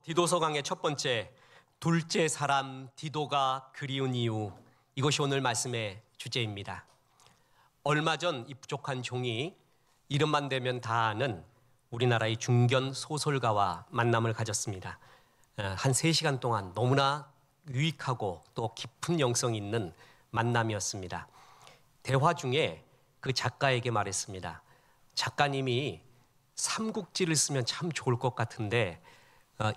디도서 강의 첫 번째, 둘째 사람 디도가 그리운 이유, 이것이 오늘 말씀의 주제입니다. 얼마 전 이 부족한 종이 이름만 대면 다 아는 우리나라의 중견 소설가와 만남을 가졌습니다. 한 3시간 동안 너무나 유익하고 또 깊은 영성이 있는 만남이었습니다. 대화 중에 그 작가에게 말했습니다. 작가님이 삼국지를 쓰면 참 좋을 것 같은데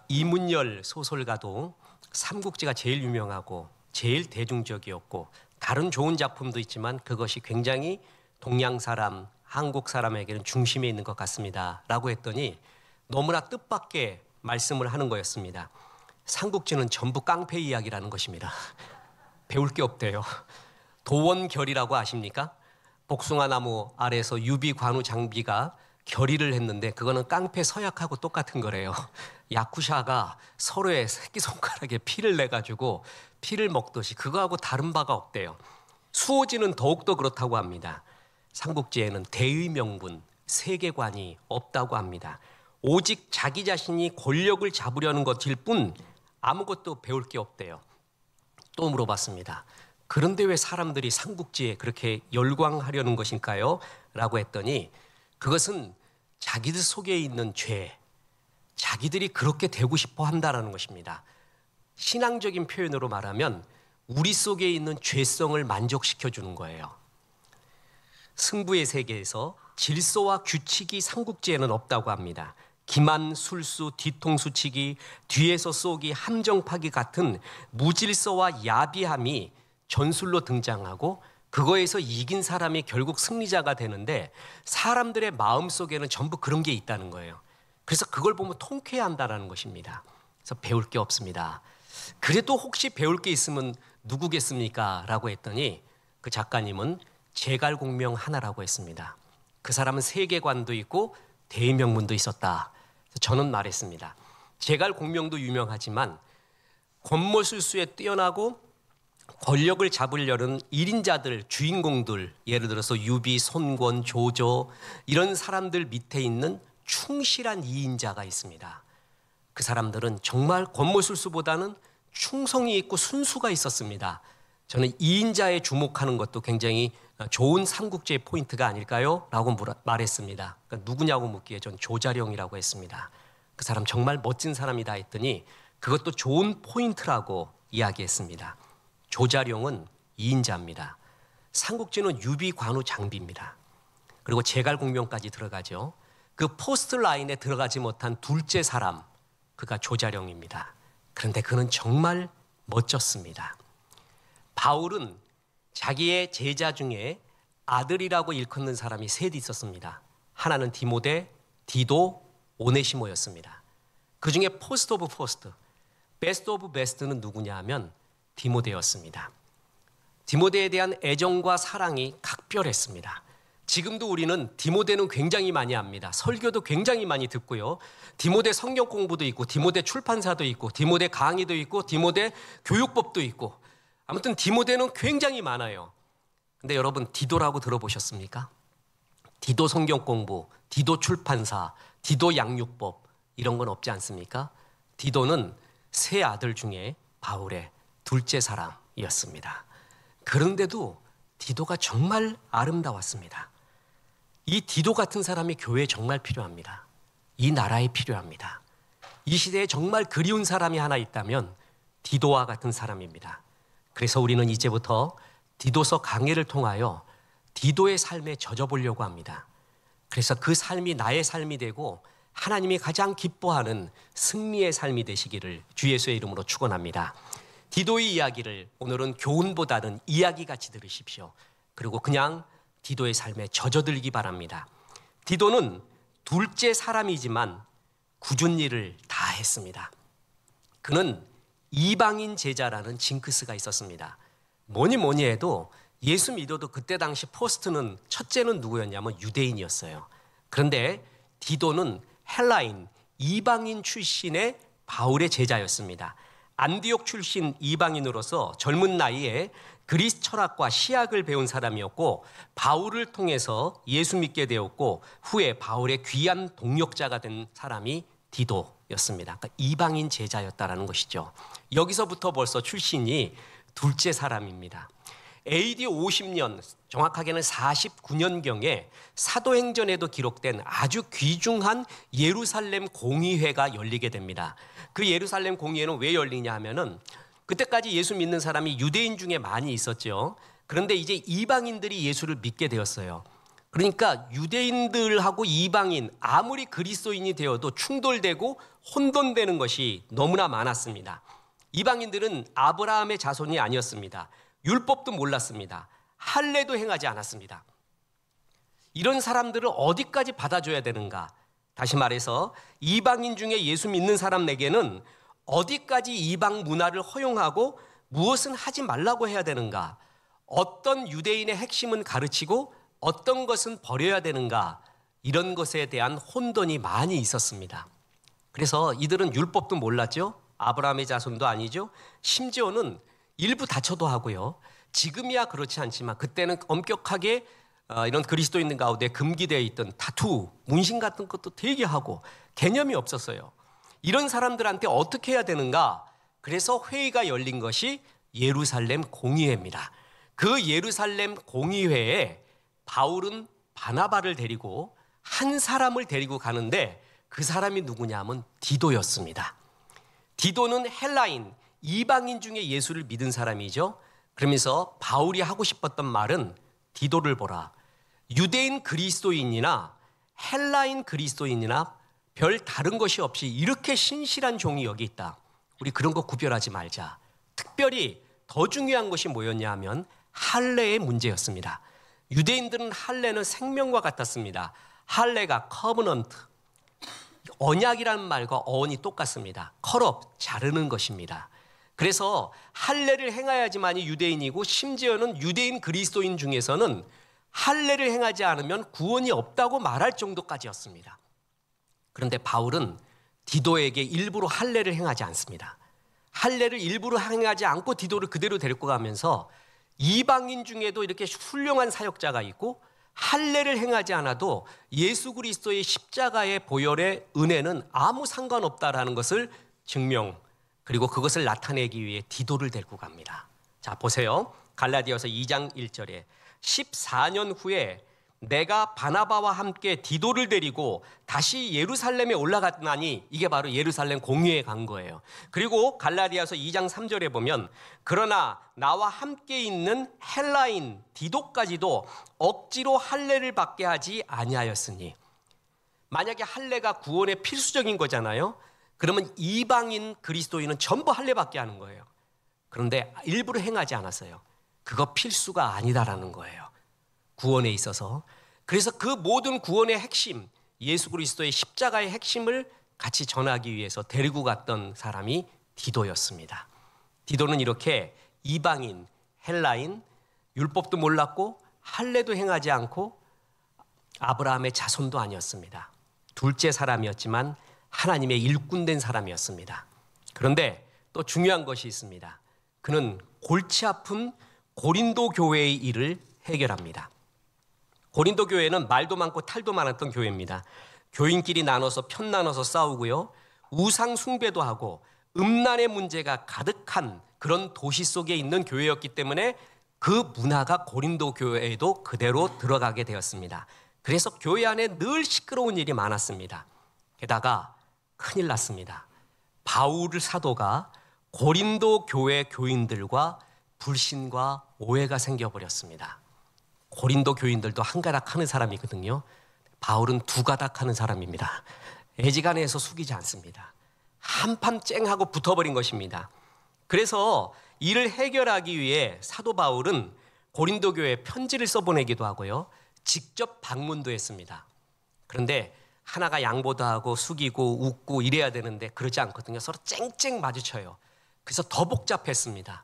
이문열 소설가도 삼국지가 제일 유명하고 제일 대중적이었고 다른 좋은 작품도 있지만 그것이 굉장히 동양 사람, 한국 사람에게는 중심에 있는 것 같습니다 라고 했더니 너무나 뜻밖의 말씀을 하는 거였습니다. 삼국지는 전부 깡패 이야기라는 것입니다. 배울 게 없대요. 도원결이라고 아십니까? 복숭아나무 아래에서 유비 관우 장비가 결의를 했는데 그거는 깡패 서약하고 똑같은 거래요. 야쿠샤가 서로의 새끼손가락에 피를 내가지고 피를 먹듯이 그거하고 다른 바가 없대요. 수호지는 더욱더 그렇다고 합니다. 삼국지에는 대의 명분, 세계관이 없다고 합니다. 오직 자기 자신이 권력을 잡으려는 것일 뿐 아무것도 배울 게 없대요. 또 물어봤습니다. 그런데 왜 사람들이 삼국지에 그렇게 열광하려는 것일까요? 라고 했더니 그것은 자기들 속에 있는 죄, 자기들이 그렇게 되고 싶어 한다는 것입니다. 신앙적인 표현으로 말하면 우리 속에 있는 죄성을 만족시켜주는 거예요. 승부의 세계에서 질서와 규칙이 삼국지에는 없다고 합니다. 기만, 술수, 뒤통수 치기, 뒤에서 쏘기, 함정 파기 같은 무질서와 야비함이 전술로 등장하고 그거에서 이긴 사람이 결국 승리자가 되는데 사람들의 마음속에는 전부 그런 게 있다는 거예요. 그래서 그걸 보면 통쾌해한다는 것입니다. 그래서 배울 게 없습니다. 그래도 혹시 배울 게 있으면 누구겠습니까? 라고 했더니 그 작가님은 제갈공명 하나라고 했습니다. 그 사람은 세계관도 있고 대의명분도 있었다. 저는 말했습니다. 제갈공명도 유명하지만 권모술수에 뛰어나고 권력을 잡으려는 1인자들, 주인공들, 예를 들어서 유비, 손권, 조조 이런 사람들 밑에 있는 충실한 2인자가 있습니다. 그 사람들은 정말 권모술수보다는 충성이 있고 순수가 있었습니다. 저는 2인자에 주목하는 것도 굉장히 좋은 삼국지의 포인트가 아닐까요? 라고 말했습니다. 그러니까 누구냐고 묻기에 전 조자룡이라고 했습니다. 그 사람 정말 멋진 사람이다 했더니 그것도 좋은 포인트라고 이야기했습니다. 조자룡은 2인자입니다. 삼국지는 유비, 관우, 장비입니다. 그리고 제갈공명까지 들어가죠. 그 포스트 라인에 들어가지 못한 둘째 사람, 그가 조자룡입니다. 그런데 그는 정말 멋졌습니다. 바울은 자기의 제자 중에 아들이라고 일컫는 사람이 셋 있었습니다. 하나는 디모데, 디도, 오네시모였습니다. 그 중에 포스트 오브 포스트, 베스트 오브 베스트는 누구냐 하면 디모데였습니다. 디모데에 대한 애정과 사랑이 각별했습니다. 지금도 우리는 디모데는 굉장히 많이 압니다. 설교도 굉장히 많이 듣고요. 디모데 성경 공부도 있고 디모데 출판사도 있고 디모데 강의도 있고 디모데 교육법도 있고 아무튼 디모데는 굉장히 많아요. 근데 여러분 디도라고 들어보셨습니까? 디도 성경 공부, 디도 출판사, 디도 양육법 이런 건 없지 않습니까? 디도는 세 아들 중에 바울의 둘째 사람이었습니다. 그런데도 디도가 정말 아름다웠습니다. 이 디도 같은 사람이 교회에 정말 필요합니다. 이 나라에 필요합니다. 이 시대에 정말 그리운 사람이 하나 있다면 디도와 같은 사람입니다. 그래서 우리는 이제부터 디도서 강해를 통하여 디도의 삶에 젖어보려고 합니다. 그래서 그 삶이 나의 삶이 되고 하나님이 가장 기뻐하는 승리의 삶이 되시기를 주 예수의 이름으로 축원합니다. 디도의 이야기를 오늘은 교훈보다는 이야기같이 들으십시오. 그리고 그냥 디도의 삶에 젖어들기 바랍니다. 디도는 둘째 사람이지만 굳은 일을 다 했습니다. 그는 이방인 제자라는 징크스가 있었습니다. 뭐니 해도 예수 믿어도 그때 당시 포스트는 첫째는 누구였냐면 유대인이었어요. 그런데 디도는 헬라인, 이방인 출신의 바울의 제자였습니다. 안디옥 출신 이방인으로서 젊은 나이에 그리스 철학과 시학을 배운 사람이었고 바울을 통해서 예수 믿게 되었고 후에 바울의 귀한 동역자가 된 사람이 디도였습니다. 그러니까 이방인 제자였다라는 것이죠. 여기서부터 벌써 출신이 둘째 사람입니다. AD 50년, 정확하게는 49년경에 사도행전에도 기록된 아주 귀중한 예루살렘 공의회가 열리게 됩니다. 그 예루살렘 공의회는 왜 열리냐 하면은 그때까지 예수 믿는 사람이 유대인 중에 많이 있었죠. 그런데 이제 이방인들이 예수를 믿게 되었어요. 그러니까 유대인들하고 이방인, 아무리 그리스도인이 되어도 충돌되고 혼돈되는 것이 너무나 많았습니다. 이방인들은 아브라함의 자손이 아니었습니다. 율법도 몰랐습니다. 할례도 행하지 않았습니다. 이런 사람들을 어디까지 받아줘야 되는가? 다시 말해서 이방인 중에 예수 믿는 사람에게는 어디까지 이방 문화를 허용하고 무엇은 하지 말라고 해야 되는가? 어떤 유대인의 핵심은 가르치고 어떤 것은 버려야 되는가? 이런 것에 대한 혼돈이 많이 있었습니다. 그래서 이들은 율법도 몰랐죠. 아브라함의 자손도 아니죠. 심지어는 일부 다쳐도 하고요. 지금이야 그렇지 않지만 그때는 엄격하게 이런 그리스도인들 가운데 금기되어 있던 타투, 문신 같은 것도 되게 하고 개념이 없었어요. 이런 사람들한테 어떻게 해야 되는가? 그래서 회의가 열린 것이 예루살렘 공의회입니다. 그 예루살렘 공의회에 바울은 바나바를 데리고 한 사람을 데리고 가는데 그 사람이 누구냐 하면 디도였습니다. 디도는 헬라인, 이방인 중에 예수를 믿은 사람이죠. 그러면서 바울이 하고 싶었던 말은 디도를 보라. 유대인 그리스도인이나 헬라인 그리스도인이나 별 다른 것이 없이 이렇게 신실한 종이 여기 있다. 우리 그런 거 구별하지 말자. 특별히 더 중요한 것이 뭐였냐 하면 할례의 문제였습니다. 유대인들은 할례는 생명과 같았습니다. 할례가 커버넌트, 언약이라는 말과 어원이 똑같습니다. 컬업, 자르는 것입니다. 그래서 할례를 행해야지만이 유대인이고 심지어는 유대인 그리스도인 중에서는 할례를 행하지 않으면 구원이 없다고 말할 정도까지였습니다. 그런데 바울은 디도에게 일부러 할례를 행하지 않습니다. 할례를 일부러 행하지 않고 디도를 그대로 데리고 가면서 이방인 중에도 이렇게 훌륭한 사역자가 있고 할례를 행하지 않아도 예수 그리스도의 십자가의 보혈의 은혜는 아무 상관없다라는 것을 증명, 그리고 그것을 나타내기 위해 디도를 데리고 갑니다. 자, 보세요. 갈라디아서 2장 1절에 14년 후에 내가 바나바와 함께 디도를 데리고 다시 예루살렘에 올라갔나니, 이게 바로 예루살렘 공의회에 간 거예요. 그리고 갈라디아서 2장 3절에 보면 그러나 나와 함께 있는 헬라인 디도까지도 억지로 할례를 받게 하지 아니하였으니, 만약에 할례가 구원의 필수적인 거잖아요. 그러면 이방인 그리스도인은 전부 할례 받게 하는 거예요. 그런데 일부러 행하지 않았어요. 그거 필수가 아니다라는 거예요. 구원에 있어서. 그래서 그 모든 구원의 핵심, 예수 그리스도의 십자가의 핵심을 같이 전하기 위해서 데리고 갔던 사람이 디도였습니다. 디도는 이렇게 이방인, 헬라인, 율법도 몰랐고 할례도 행하지 않고 아브라함의 자손도 아니었습니다. 둘째 사람이었지만 하나님의 일꾼된 사람이었습니다. 그런데 또 중요한 것이 있습니다. 그는 골치 아픈 고린도 교회의 일을 해결합니다. 고린도 교회는 말도 많고 탈도 많았던 교회입니다. 교인끼리 나눠서 편 나눠서 싸우고요, 우상 숭배도 하고 음란의 문제가 가득한 그런 도시 속에 있는 교회였기 때문에 그 문화가 고린도 교회에도 그대로 들어가게 되었습니다. 그래서 교회 안에 늘 시끄러운 일이 많았습니다. 게다가 큰일 났습니다. 바울 사도가 고린도 교회 교인들과 불신과 오해가 생겨버렸습니다. 고린도 교인들도 한 가닥 하는 사람이거든요. 바울은 두 가닥 하는 사람입니다. 애지간해서 숙이지 않습니다. 한판 쨍하고 붙어버린 것입니다. 그래서 이를 해결하기 위해 사도 바울은 고린도 교회에 편지를 써보내기도 하고요, 직접 방문도 했습니다. 그런데 하나가 양보도 하고 숙이고 웃고 이래야 되는데 그러지 않거든요. 서로 쨍쨍 마주쳐요. 그래서 더 복잡했습니다.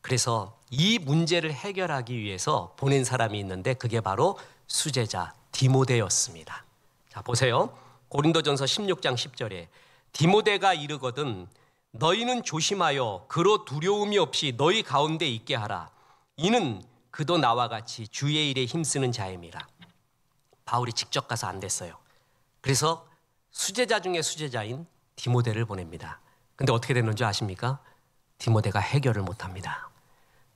그래서 이 문제를 해결하기 위해서 보낸 사람이 있는데 그게 바로 수제자 디모데였습니다. 자, 보세요. 고린도전서 16장 10절에 디모데가 이르거든 너희는 조심하여 그로 두려움이 없이 너희 가운데 있게 하라. 이는 그도 나와 같이 주의 일에 힘쓰는 자임이라. 바울이 직접 가서 안 됐어요. 그래서 수제자 중에 수제자인 디모데를 보냅니다. 근데 어떻게 됐는지 아십니까? 디모데가 해결을 못합니다.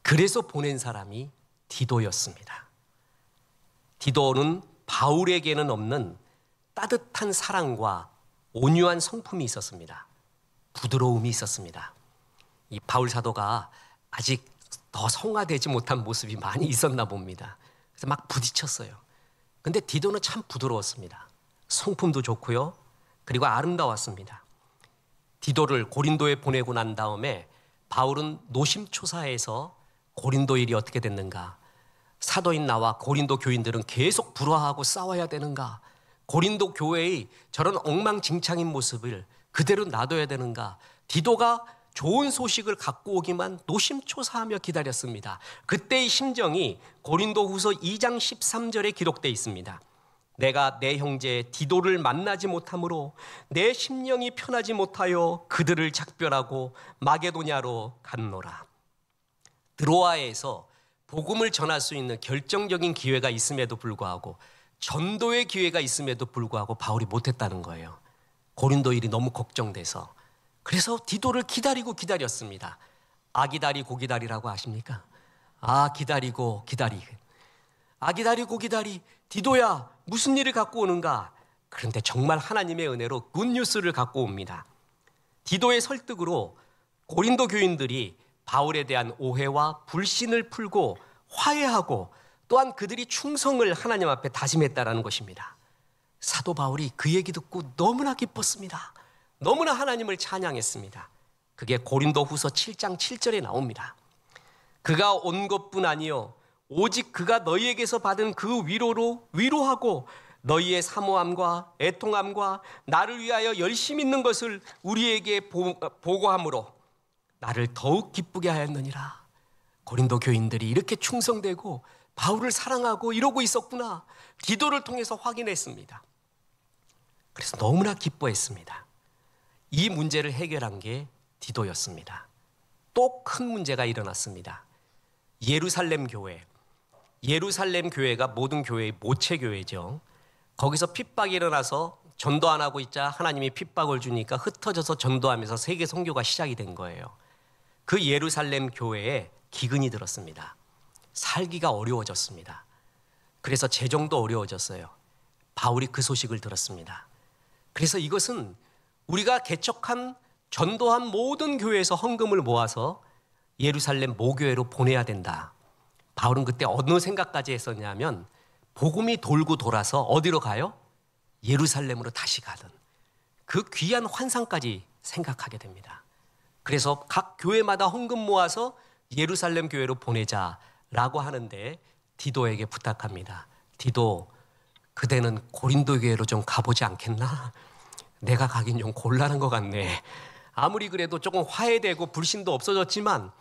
그래서 보낸 사람이 디도였습니다. 디도는 바울에게는 없는 따뜻한 사랑과 온유한 성품이 있었습니다. 부드러움이 있었습니다. 이 바울 사도가 아직 더 성화되지 못한 모습이 많이 있었나 봅니다. 그래서 막 부딪혔어요. 근데 디도는 참 부드러웠습니다. 성품도 좋고요. 그리고 아름다웠습니다. 디도를 고린도에 보내고 난 다음에 바울은 노심초사해서 고린도 일이 어떻게 됐는가? 사도인 나와 고린도 교인들은 계속 불화하고 싸워야 되는가? 고린도 교회의 저런 엉망진창인 모습을 그대로 놔둬야 되는가? 디도가 좋은 소식을 갖고 오기만 노심초사하며 기다렸습니다. 그때의 심정이 고린도후서 2장 13절에 기록되어 있습니다. 내가 내 형제 디도를 만나지 못하므로 내 심령이 편하지 못하여 그들을 작별하고 마게도냐로 갔노라. 드로아에서 복음을 전할 수 있는 결정적인 기회가 있음에도 불구하고, 전도의 기회가 있음에도 불구하고 바울이 못했다는 거예요. 고린도 일이 너무 걱정돼서. 그래서 디도를 기다리고 기다렸습니다. 아기다리 고기다리라고 아십니까? 기다리고 기다리. 디도야, 무슨 일을 갖고 오는가? 그런데 정말 하나님의 은혜로 굿뉴스를 갖고 옵니다. 디도의 설득으로 고린도 교인들이 바울에 대한 오해와 불신을 풀고 화해하고, 또한 그들이 충성을 하나님 앞에 다짐했다라는 것입니다. 사도 바울이 그 얘기 듣고 너무나 기뻤습니다. 너무나 하나님을 찬양했습니다. 그게 고린도후서 7장 7절에 나옵니다. 그가 온 것뿐 아니요 오직 그가 너희에게서 받은 그 위로로 위로하고 너희의 사모함과 애통함과 나를 위하여 열심히 있는 것을 우리에게 보고함으로 나를 더욱 기쁘게 하였느니라. 고린도 교인들이 이렇게 충성되고 바울을 사랑하고 이러고 있었구나. 기도를 통해서 확인했습니다. 그래서 너무나 기뻐했습니다. 이 문제를 해결한 게 디도였습니다. 또 큰 문제가 일어났습니다. 예루살렘 교회가 모든 교회의 모체교회죠. 거기서 핍박이 일어나서 전도 안 하고 있자 하나님이 핍박을 주니까 흩어져서 전도하면서 세계 선교가 시작이 된 거예요. 그 예루살렘 교회에 기근이 들었습니다. 살기가 어려워졌습니다. 그래서 재정도 어려워졌어요. 바울이 그 소식을 들었습니다. 그래서 이것은 우리가 개척한 전도한 모든 교회에서 헌금을 모아서 예루살렘 모교회로 보내야 된다. 바울은 그때 어느 생각까지 했었냐면 복음이 돌고 돌아서 어디로 가요? 예루살렘으로 다시 가든 그 귀한 환상까지 생각하게 됩니다. 그래서 각 교회마다 헌금 모아서 예루살렘 교회로 보내자라고 하는데 디도에게 부탁합니다. 디도, 그대는 고린도 교회로 좀 가보지 않겠나? 내가 가긴 좀 곤란한 것 같네. 아무리 그래도 조금 화해되고 불신도 없어졌지만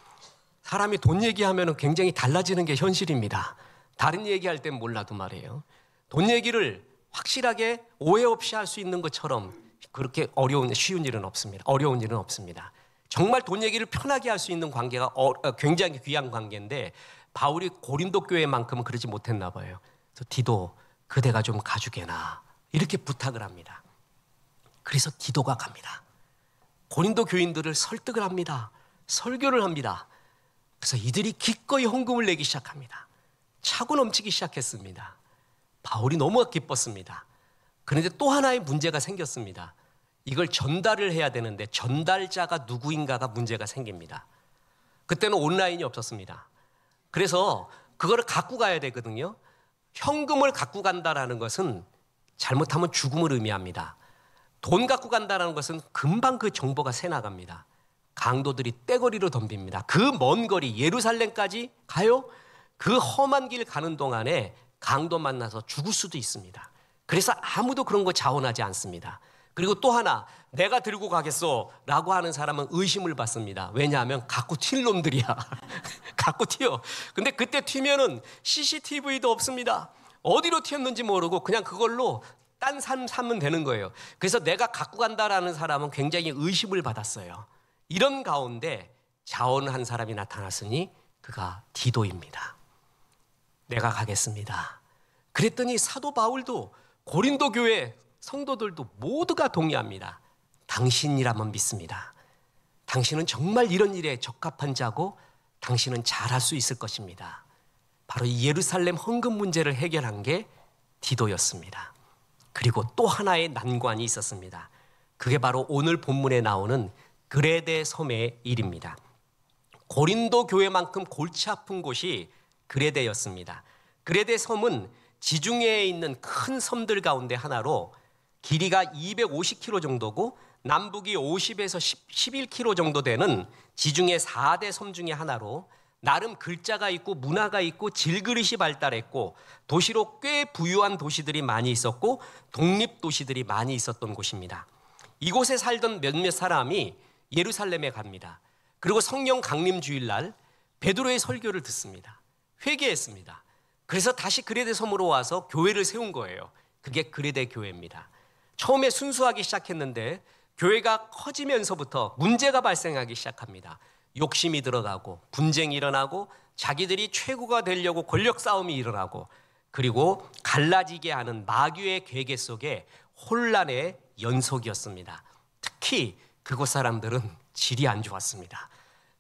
사람이 돈 얘기하면 굉장히 달라지는 게 현실입니다. 다른 얘기할 땐 몰라도 말이에요. 돈 얘기를 확실하게 오해 없이 할 수 있는 것처럼 그렇게 쉬운 일은 없습니다. 어려운 일은 없습니다. 정말 돈 얘기를 편하게 할 수 있는 관계가 굉장히 귀한 관계인데 바울이 고린도 교회만큼은 그러지 못했나 봐요. 그래서 디도, 그대가 좀 가주게나 이렇게 부탁을 합니다. 그래서 디도가 갑니다. 고린도 교인들을 설득을 합니다. 설교를 합니다. 그래서 이들이 기꺼이 헌금을 내기 시작합니다. 차고 넘치기 시작했습니다. 바울이 너무 기뻤습니다. 그런데 또 하나의 문제가 생겼습니다. 이걸 전달을 해야 되는데 전달자가 누구인가가 문제가 생깁니다. 그때는 온라인이 없었습니다. 그래서 그거를 갖고 가야 되거든요. 현금을 갖고 간다라는 것은 잘못하면 죽음을 의미합니다. 돈 갖고 간다는 것은 금방 그 정보가 새나갑니다. 강도들이 떼거리로 덤빕니다. 그 먼 거리 예루살렘까지 가요? 그 험한 길 가는 동안에 강도 만나서 죽을 수도 있습니다. 그래서 아무도 그런 거 자원하지 않습니다. 그리고 또 하나, 내가 들고 가겠소 라고 하는 사람은 의심을 받습니다. 왜냐하면 갖고 튈 놈들이야. 갖고 튀어. 근데 그때 튀면은 CCTV도 없습니다. 어디로 튀었는지 모르고 그냥 그걸로 딴 삶 사면 되는 거예요. 그래서 내가 갖고 간다라는 사람은 굉장히 의심을 받았어요. 이런 가운데 자원한 사람이 나타났으니 그가 디도입니다. 내가 가겠습니다. 그랬더니 사도 바울도 고린도 교회 성도들도 모두가 동의합니다. 당신이라면 믿습니다. 당신은 정말 이런 일에 적합한 자고 당신은 잘할 수 있을 것입니다. 바로 이 예루살렘 헌금 문제를 해결한 게 디도였습니다. 그리고 또 하나의 난관이 있었습니다. 그게 바로 오늘 본문에 나오는 그레데 섬의 일입니다. 고린도 교회만큼 골치 아픈 곳이 그레데였습니다. 그레데 섬은 지중해에 있는 큰 섬들 가운데 하나로 길이가 250km 정도고 남북이 50에서 11km 정도 되는 지중해 4대 섬 중에 하나로 나름 글자가 있고 문화가 있고 질그릇이 발달했고 도시로 꽤 부유한 도시들이 많이 있었고 독립도시들이 많이 있었던 곳입니다. 이곳에 살던 몇몇 사람이 예루살렘에 갑니다. 그리고 성령 강림 주일날 베드로의 설교를 듣습니다. 회개했습니다. 그래서 다시 그레데 섬으로 와서 교회를 세운 거예요. 그게 그레데 교회입니다. 처음에 순수하기 시작했는데 교회가 커지면서부터 문제가 발생하기 시작합니다. 욕심이 들어가고 분쟁이 일어나고 자기들이 최고가 되려고 권력 싸움이 일어나고 그리고 갈라지게 하는 마귀의 괴계 속에 혼란의 연속이었습니다. 특히 그곳 사람들은 질이 안 좋았습니다.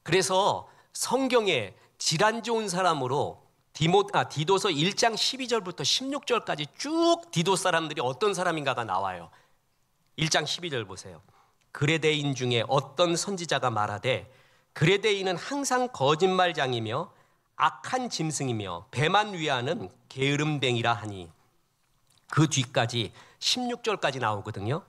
그래서 성경에 질 안 좋은 사람으로 디도서 1장 12절부터 16절까지 쭉 디도 사람들이 어떤 사람인가가 나와요. 1장 12절 보세요. 그레데인 중에 어떤 선지자가 말하되 그레데인은 항상 거짓말장이며 악한 짐승이며 배만 위하는 게으름뱅이라 하니 그 뒤까지 16절까지 나오거든요.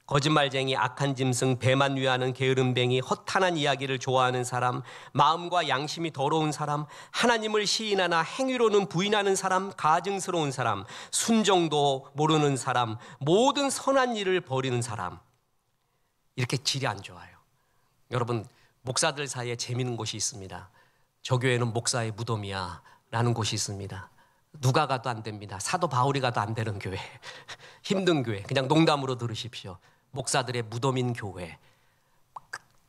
거짓말쟁이, 악한 짐승, 배만 위하는 게으름뱅이, 허탄한 이야기를 좋아하는 사람, 마음과 양심이 더러운 사람, 하나님을 시인하나 행위로는 부인하는 사람, 가증스러운 사람, 순정도 모르는 사람, 모든 선한 일을 버리는 사람. 이렇게 질이 안 좋아요. 여러분, 목사들 사이에 재미있는 곳이 있습니다. 저 교회는 목사의 무덤이야 라는 곳이 있습니다. 누가 가도 안 됩니다. 사도 바울이 가도 안 되는 교회. 힘든 교회. 그냥 농담으로 들으십시오. 목사들의 무덤인 교회.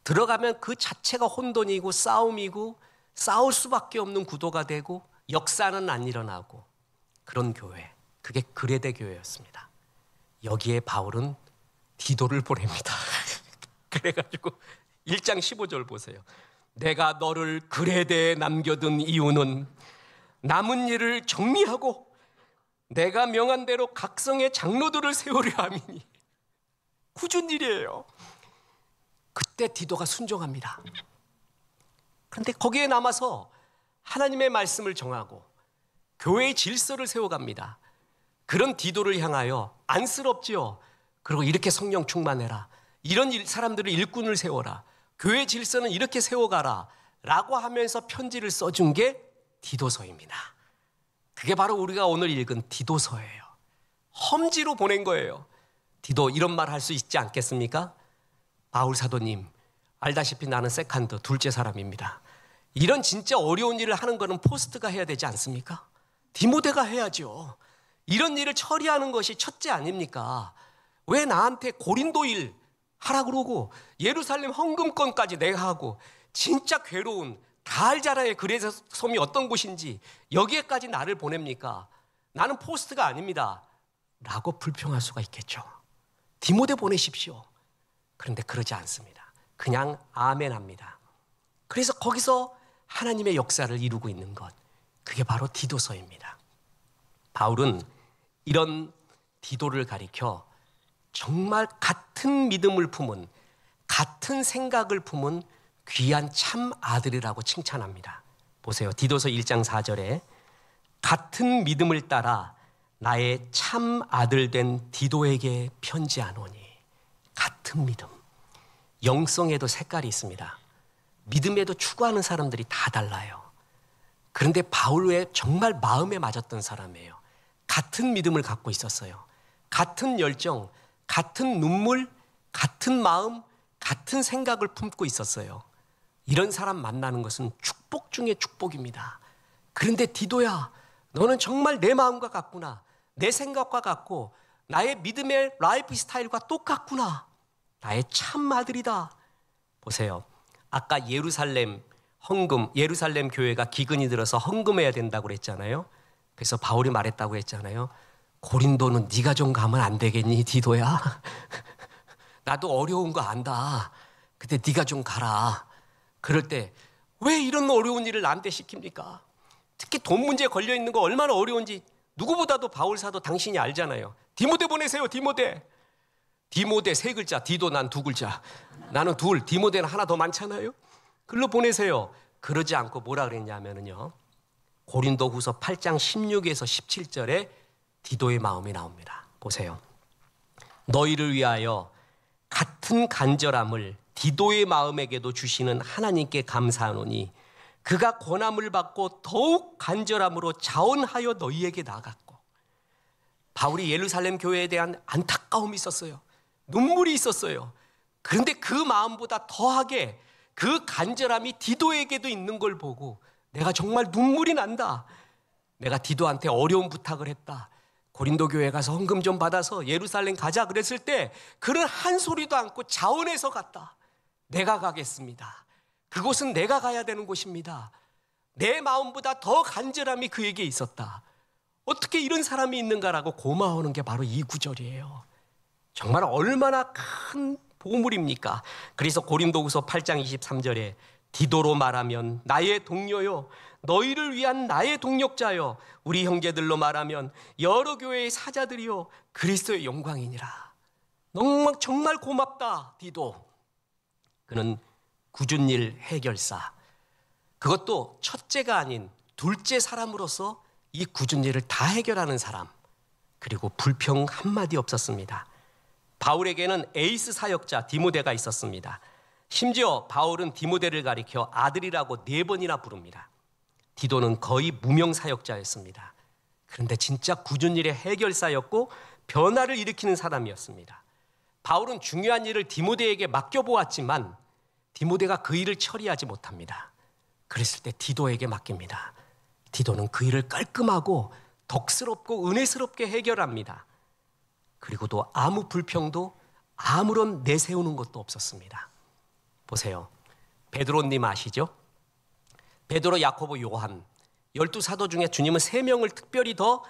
들어가면 그 자체가 혼돈이고 싸움이고 싸울 수밖에 없는 구도가 되고 역사는 안 일어나고 그런 교회. 그게 그레데 교회였습니다. 여기에 바울은 디도를 보냅니다. 그래가지고 1장 15절 보세요. 내가 너를 그레데에 남겨둔 이유는 남은 일을 정리하고 내가 명한 대로 각성의 장로들을 세우려 함이니. 굳은 일이에요. 그때 디도가 순종합니다. 그런데 거기에 남아서 하나님의 말씀을 정하고 교회의 질서를 세워갑니다. 그런 디도를 향하여 안쓰럽지요. 그리고 이렇게 성령 충만해라. 이런 사람들을 일꾼을 세워라. 교회 질서는 이렇게 세워가라 라고 하면서 편지를 써준 게 디도서입니다. 그게 바로 우리가 오늘 읽은 디도서예요. 험지로 보낸 거예요. 디도 이런 말 할 수 있지 않겠습니까? 바울 사도님, 알다시피 나는 세컨드, 둘째 사람입니다. 이런 진짜 어려운 일을 하는 거는 포스트가 해야 되지 않습니까? 디모데가 해야죠. 이런 일을 처리하는 것이 첫째 아닙니까? 왜 나한테 고린도 일 하라 그러고 예루살렘 헌금권까지 내가 하고 진짜 괴로운 다 알잖아요. 그레데 섬이 어떤 곳인지 여기에까지 나를 보냅니까? 나는 포스트가 아닙니다 라고 불평할 수가 있겠죠. 디모데 보내십시오. 그런데 그러지 않습니다. 그냥 아멘 합니다. 그래서 거기서 하나님의 역사를 이루고 있는 것, 그게 바로 디도서입니다. 바울은 이런 디도를 가리켜 정말 같은 믿음을 품은, 같은 생각을 품은 귀한 참 아들이라고 칭찬합니다. 보세요. 디도서 1장 4절에 같은 믿음을 따라 나의 참 아들 된 디도에게 편지하노니. 같은 믿음. 영성에도 색깔이 있습니다. 믿음에도 추구하는 사람들이 다 달라요. 그런데 바울 외에 정말 마음에 맞았던 사람이에요. 같은 믿음을 갖고 있었어요. 같은 열정, 같은 눈물, 같은 마음, 같은 생각을 품고 있었어요. 이런 사람 만나는 것은 축복 중에 축복입니다. 그런데 디도야, 너는 정말 내 마음과 같구나. 내 생각과 같고 나의 믿음의 라이프 스타일과 똑같구나. 나의 참 아들이다. 보세요. 아까 예루살렘 헌금, 예루살렘 교회가 기근이 들어서 헌금해야 된다고 그랬잖아요. 그래서 바울이 말했다고 했잖아요. 고린도는 네가 좀 가면 안 되겠니, 디도야? 나도 어려운 거 안다. 근데 네가 좀 가라. 그럴 때 왜 이런 어려운 일을 나한테 시킵니까? 특히 돈 문제에 걸려 있는 거 얼마나 어려운지 누구보다도 바울 사도 당신이 알잖아요. 디모데 보내세요, 디모데. 디모데 세 글자, 디도 난 두 글자. 나는 둘, 디모데는 하나 더 많잖아요. 글로 보내세요. 그러지 않고 뭐라 그랬냐면요, 고린도후서 8장 16에서 17절에 디도의 마음이 나옵니다. 보세요. 너희를 위하여 같은 간절함을 디도의 마음에게도 주시는 하나님께 감사하노니 그가 권함을 받고 더욱 간절함으로 자원하여 너희에게 나아갔고. 바울이 예루살렘 교회에 대한 안타까움이 있었어요. 눈물이 있었어요. 그런데 그 마음보다 더하게 그 간절함이 디도에게도 있는 걸 보고 내가 정말 눈물이 난다. 내가 디도한테 어려운 부탁을 했다. 고린도 교회 가서 헌금 좀 받아서 예루살렘 가자 그랬을 때 그는 한 소리도 않고 자원해서 갔다. 내가 가겠습니다. 그곳은 내가 가야 되는 곳입니다. 내 마음보다 더 간절함이 그에게 있었다. 어떻게 이런 사람이 있는가라고 고마워하는 게 바로 이 구절이에요. 정말 얼마나 큰 보물입니까? 그래서 고린도후서 8장 23절에 디도로 말하면 나의 동료요, 너희를 위한 나의 동력자요, 우리 형제들로 말하면 여러 교회의 사자들이요, 그리스도의 영광이니라. 정말 고맙다, 디도. 그는 굳은 일 해결사, 그것도 첫째가 아닌 둘째 사람으로서 이 굳은 일을 다 해결하는 사람, 그리고 불평 한마디 없었습니다. 바울에게는 에이스 사역자 디모데가 있었습니다. 심지어 바울은 디모데를 가리켜 아들이라고 4번이나 부릅니다. 디도는 거의 무명 사역자였습니다. 그런데 진짜 굳은 일의 해결사였고 변화를 일으키는 사람이었습니다. 바울은 중요한 일을 디모데에게 맡겨보았지만 디모데가 그 일을 처리하지 못합니다. 그랬을 때 디도에게 맡깁니다. 디도는 그 일을 깔끔하고 덕스럽고 은혜스럽게 해결합니다. 그리고 또 아무 불평도 아무런 내세우는 것도 없었습니다. 보세요. 베드로님 아시죠? 베드로, 야코보, 요한 12사도 중에 주님은 3명을 특별히 더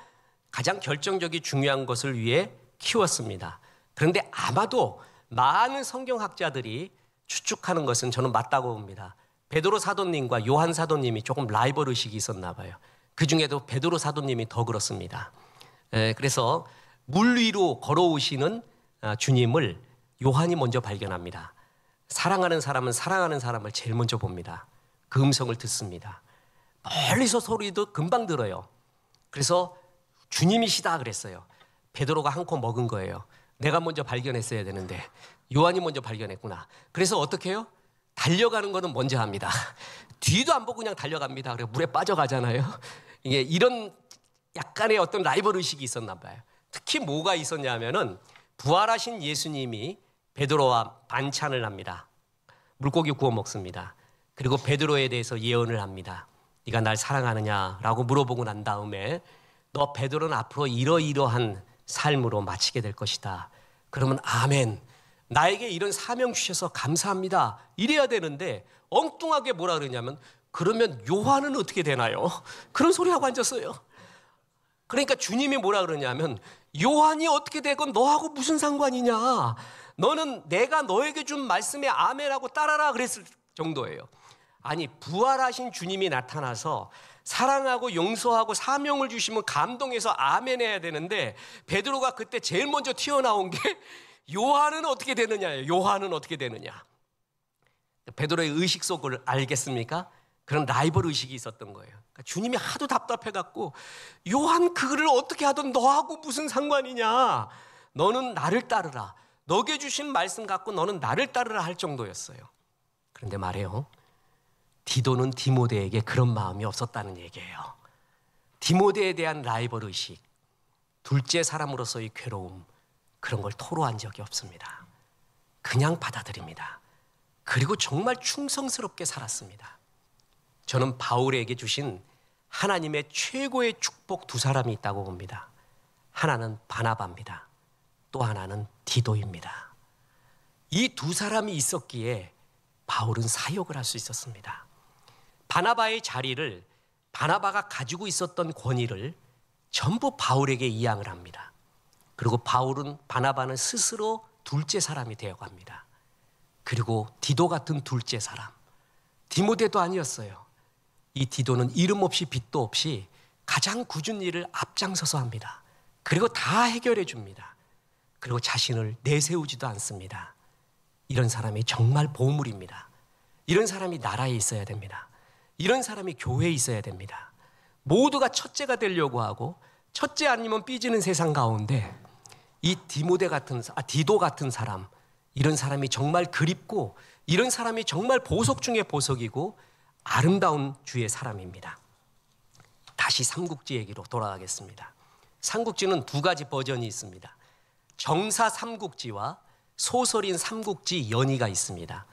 가장 결정적이 중요한 것을 위해 키웠습니다. 그런데 아마도 많은 성경학자들이 추측하는 것은 저는 맞다고 봅니다. 베드로 사도님과 요한 사도님이 조금 라이벌 의식이 있었나 봐요. 그 중에도 베드로 사도님이 더 그렇습니다. 그래서 물 위로 걸어오시는 주님을 요한이 먼저 발견합니다. 사랑하는 사람은 사랑하는 사람을 제일 먼저 봅니다. 그 음성을 듣습니다. 멀리서 소리도 금방 들어요. 그래서 주님이시다 그랬어요. 베드로가 한 코 먹은 거예요. 내가 먼저 발견했어야 되는데 요한이 먼저 발견했구나. 그래서 어떻게 해요? 달려가는 거는 먼저 합니다. 뒤도 안 보고 그냥 달려갑니다. 그리고 물에 빠져가잖아요. 이게 이런 약간의 어떤 라이벌 의식이 있었나 봐요. 특히 뭐가 있었냐면은 부활하신 예수님이 베드로와 반찬을 합니다. 물고기 구워 먹습니다. 그리고 베드로에 대해서 예언을 합니다. 네가 날 사랑하느냐라고 물어보고 난 다음에 너 베드로는 앞으로 이러이러한 삶으로 마치게 될 것이다. 그러면 아멘. 나에게 이런 사명 주셔서 감사합니다. 이래야 되는데 엉뚱하게 뭐라 그러냐면 그러면 요한은 어떻게 되나요? 그런 소리 하고 앉았어요. 그러니까 주님이 뭐라 그러냐면 요한이 어떻게 되건 너하고 무슨 상관이냐. 너는 내가 너에게 준 말씀에 아멘하고 따라라 그랬을 정도예요. 아니 부활하신 주님이 나타나서 사랑하고 용서하고 사명을 주시면 감동해서 아멘 해야 되는데 베드로가 그때 제일 먼저 튀어나온 게 요한은 어떻게 되느냐예요. 요한은 어떻게 되느냐. 베드로의 의식 속을 알겠습니까? 그런 라이벌 의식이 있었던 거예요. 그러니까 주님이 하도 답답해갖고 요한 그거를 어떻게 하든 너하고 무슨 상관이냐. 너는 나를 따르라. 너게 주신 말씀 갖고 너는 나를 따르라 할 정도였어요. 그런데 말해요. 디도는 디모데에게 그런 마음이 없었다는 얘기예요. 디모데에 대한 라이벌 의식, 둘째 사람으로서의 괴로움, 그런 걸 토로한 적이 없습니다. 그냥 받아들입니다. 그리고 정말 충성스럽게 살았습니다. 저는 바울에게 주신 하나님의 최고의 축복 2사람이 있다고 봅니다. 하나는 바나바입니다. 또 하나는 디도입니다. 이 2사람이 있었기에 바울은 사역을 할 수 있었습니다. 바나바의 자리를 바나바가 가지고 있었던 권위를 전부 바울에게 이양을 합니다. 그리고 바나바는 스스로 둘째 사람이 되어갑니다. 그리고 디도 같은 둘째 사람, 디모데도 아니었어요. 이 디도는 이름 없이 빚도 없이 가장 굳은 일을 앞장서서 합니다. 그리고 다 해결해 줍니다. 그리고 자신을 내세우지도 않습니다. 이런 사람이 정말 보물입니다. 이런 사람이 나라에 있어야 됩니다. 이런 사람이 교회에 있어야 됩니다. 모두가 첫째가 되려고 하고 첫째 아니면 삐지는 세상 가운데 이 디도 같은 사람, 이런 사람이 정말 그립고 이런 사람이 정말 보석 중에 보석이고 아름다운 주의 사람입니다. 다시 삼국지 얘기로 돌아가겠습니다. 삼국지는 두 가지 버전이 있습니다. 정사 삼국지와 소설인 삼국지 연의가 있습니다.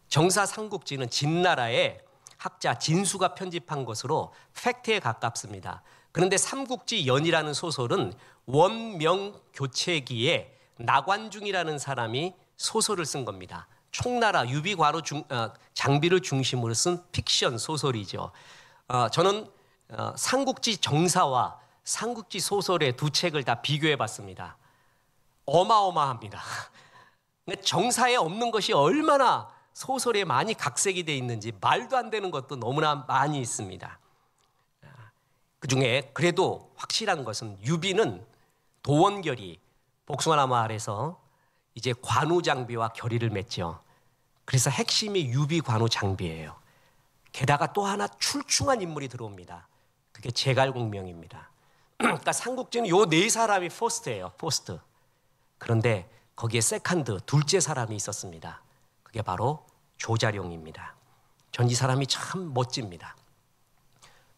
정사 삼국지는 진나라의 학자 진수가 편집한 것으로 팩트에 가깝습니다. 그런데 삼국지 연의라는 소설은 원명교체기에 나관중이라는 사람이 소설을 쓴 겁니다. 총나라 유비과로 장비를 중심으로 쓴 픽션 소설이죠. 저는 삼국지 정사와 삼국지 소설의 두 책을 다 비교해 봤습니다. 어마어마합니다. 정사에 없는 것이 얼마나 소설에 많이 각색이 되어 있는지 말도 안 되는 것도 너무나 많이 있습니다. 그중에 그래도 확실한 것은 유비는 도원결이 복숭아나무 아래서 이제 관우 장비와 결의를 맺죠. 그래서 핵심이 유비 관우 장비예요. 게다가 또 하나 출중한 인물이 들어옵니다. 그게 제갈공명입니다. 그러니까 삼국지는 요 네 사람이 퍼스트예요. 퍼스트. 그런데 거기에 세컨드, 둘째 사람이 있었습니다. 그게 바로 조자룡입니다. 전 이 사람이 참 멋집니다.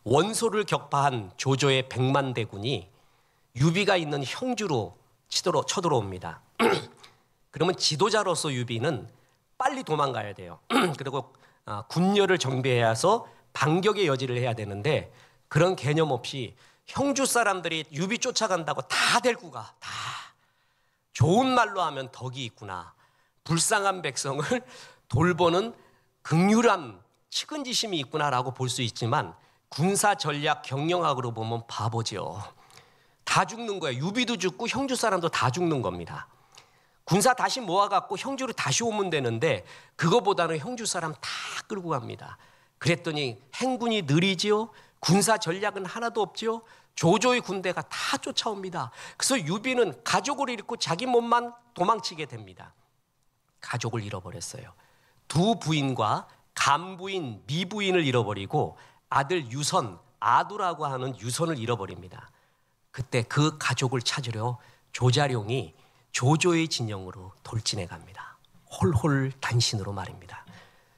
원소를 격파한 조조의 100만 대군이 유비가 있는 형주로 쳐들어옵니다. 그러면 지도자로서 유비는 빨리 도망가야 돼요. 그리고 군렬을 정비해야 해서 반격의 여지를 해야 되는데 그런 개념 없이 형주 사람들이 유비 쫓아간다고 다 데리고 가. 다. 좋은 말로 하면 덕이 있구나. 불쌍한 백성을 돌보는 극률한 측은지심이 있구나라고 볼 수 있지만 군사 전략 경영학으로 보면 바보죠. 다 죽는 거예요. 유비도 죽고 형주 사람도 다 죽는 겁니다. 군사 다시 모아갖고 형주로 다시 오면 되는데 그거보다는 형주 사람 다 끌고 갑니다. 그랬더니 행군이 느리지요. 군사 전략은 하나도 없지요. 조조의 군대가 다 쫓아옵니다. 그래서 유비는 가족을 잃고 자기 몸만 도망치게 됩니다. 가족을 잃어버렸어요. 두 부인과 간부인, 미부인을 잃어버리고 아들 유선, 아두라고 하는 유선을 잃어버립니다. 그때 그 가족을 찾으려 조자룡이 조조의 진영으로 돌진해 갑니다. 홀홀 단신으로 말입니다.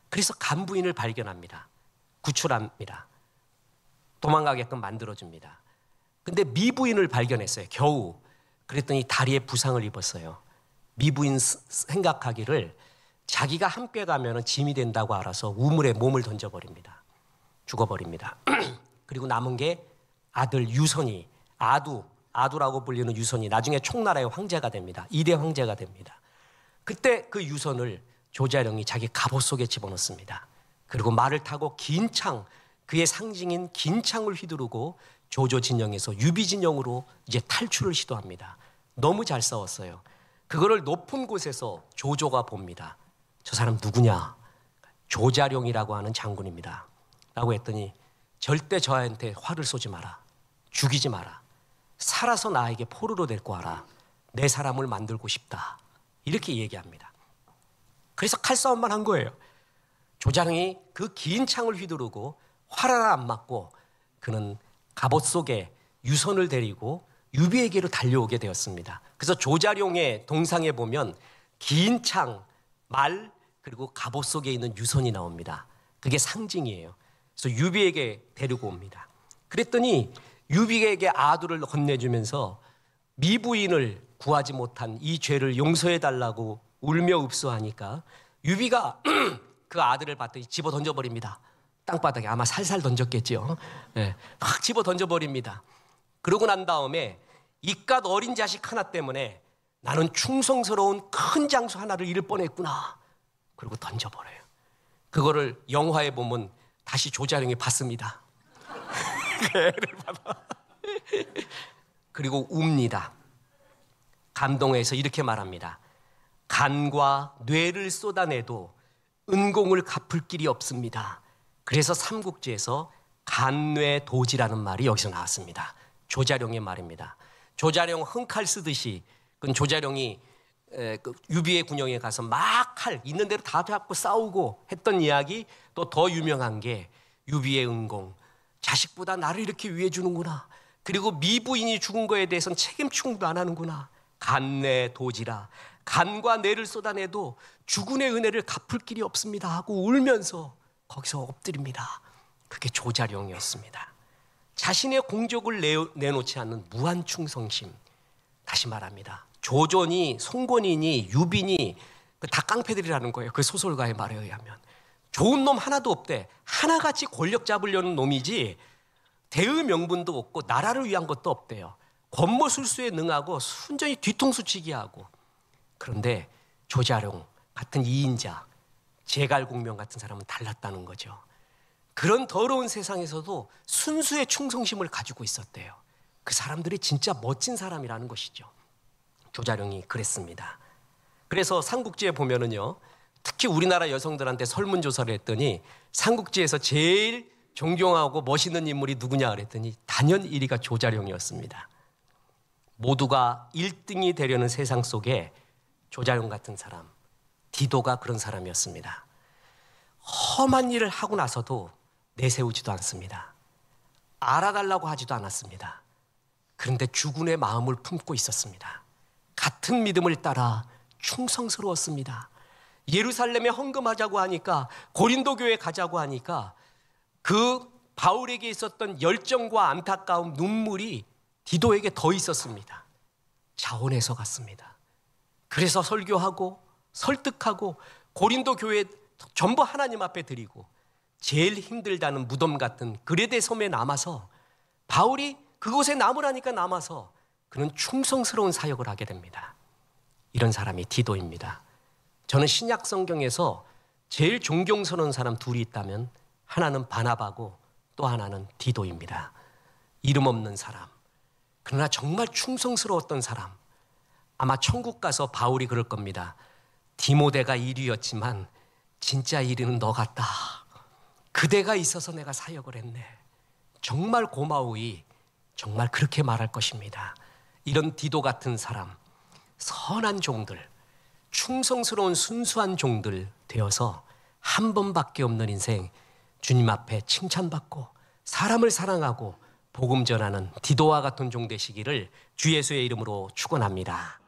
그래서 간부인을 발견합니다. 구출합니다. 도망가게끔 만들어줍니다. 근데 미부인을 발견했어요. 겨우. 그랬더니 다리에 부상을 입었어요. 미부인 생각하기를 자기가 함께 가면 짐이 된다고 알아서 우물에 몸을 던져버립니다. 죽어버립니다. 그리고 남은 게 아들 유선이, 아두라고 불리는 유선이 나중에 총나라의 황제가 됩니다. 2대 황제가 됩니다. 그때 그 유선을 조자룡이 자기 갑옷 속에 집어넣습니다. 그리고 말을 타고 긴 창, 그의 상징인 긴 창을 휘두르고 조조 진영에서 유비 진영으로 이제 탈출을 시도합니다. 너무 잘 싸웠어요. 그거를 높은 곳에서 조조가 봅니다. 저 사람 누구냐? 조자룡이라고 하는 장군입니다. 라고 했더니 절대 저한테 화를 쏘지 마라. 죽이지 마라. 살아서 나에게 포로로 데리고 와라. 내 사람을 만들고 싶다. 이렇게 얘기합니다. 그래서 칼싸움만 한 거예요. 조자룡이 그 긴 창을 휘두르고 활 하나 안 맞고 그는 갑옷 속에 유선을 데리고 유비에게로 달려오게 되었습니다. 그래서 조자룡의 동상에 보면 긴 창, 말, 그리고 갑옷 속에 있는 유선이 나옵니다. 그게 상징이에요. 그래서 유비에게 데리고 옵니다. 그랬더니 유비에게 아두를 건네주면서 미부인을 구하지 못한 이 죄를 용서해달라고 울며 읍소하니까 유비가 그 아들을 봤더니 집어 던져버립니다. 땅바닥에 아마 살살 던졌겠죠. 네, 막 집어 던져버립니다. 그러고 난 다음에 이깟 어린 자식 하나 때문에 나는 충성스러운 큰 장수 하나를 잃을 뻔했구나. 그리고 던져버려요. 그거를 영화에 보면 다시 조자룡이 봤습니다. 그 애를 봐봐. 그리고 웁니다. 감동해서 이렇게 말합니다. 간과 뇌를 쏟아내도 은공을 갚을 길이 없습니다. 그래서 삼국지에서 간뇌도지라는 말이 여기서 나왔습니다. 조자룡의 말입니다. 조자룡 흥칼 쓰듯이 그 조자룡이 유비의 군영에 가서 막 칼 있는 대로 다 잡고 싸우고 했던 이야기, 또 더 유명한 게 유비의 은공, 자식보다 나를 이렇게 위해 주는구나, 그리고 미부인이 죽은 거에 대해서는 책임 충고도 안 하는구나, 간뇌도지라, 간과 뇌를 쏟아내도 주군의 은혜를 갚을 길이 없습니다 하고 울면서 거기서 엎드립니다. 그게 조자룡이었습니다. 자신의 공적을 내놓지 않는 무한 충성심. 다시 말합니다. 조존이, 송건인이, 유빈이 다 깡패들이라는 거예요. 그 소설가의 말에 의하면. 좋은 놈 하나도 없대. 하나같이 권력 잡으려는 놈이지 대의 명분도 없고 나라를 위한 것도 없대요. 권모술수에 능하고 순전히 뒤통수치기 하고. 그런데 조자룡 같은 이인자, 제갈공명 같은 사람은 달랐다는 거죠. 그런 더러운 세상에서도 순수의 충성심을 가지고 있었대요. 그 사람들이 진짜 멋진 사람이라는 것이죠. 조자룡이 그랬습니다. 그래서 삼국지에 보면은요, 특히 우리나라 여성들한테 설문조사를 했더니 삼국지에서 제일 존경하고 멋있는 인물이 누구냐 그랬더니 단연 1위가 조자룡이었습니다. 모두가 1등이 되려는 세상 속에 조자룡 같은 사람, 디도가 그런 사람이었습니다. 험한 일을 하고 나서도 내세우지도 않습니다. 알아달라고 하지도 않았습니다. 그런데 주군의 마음을 품고 있었습니다. 같은 믿음을 따라 충성스러웠습니다. 예루살렘에 헌금하자고 하니까, 고린도 교회 가자고 하니까 그 바울에게 있었던 열정과 안타까움, 눈물이 디도에게 더 있었습니다. 자원해서 갔습니다. 그래서 설교하고 설득하고 고린도 교회 전부 하나님 앞에 드리고, 제일 힘들다는 무덤 같은 그레데 섬에 남아서, 바울이 그곳에 남으라니까 남아서 그는 충성스러운 사역을 하게 됩니다. 이런 사람이 디도입니다. 저는 신약 성경에서 제일 존경스러운 사람 둘이 있다면 하나는 바나바고 또 하나는 디도입니다. 이름 없는 사람, 그러나 정말 충성스러웠던 사람. 아마 천국 가서 바울이 그럴 겁니다. 디모데가 1위였지만 진짜 1위는 너 같다. 그대가 있어서 내가 사역을 했네. 정말 고마우이. 정말 그렇게 말할 것입니다. 이런 디도 같은 사람, 선한 종들, 충성스러운 순수한 종들 되어서 한 번밖에 없는 인생, 주님 앞에 칭찬받고 사람을 사랑하고 복음 전하는 디도와 같은 종 되시기를 주 예수의 이름으로 축원합니다.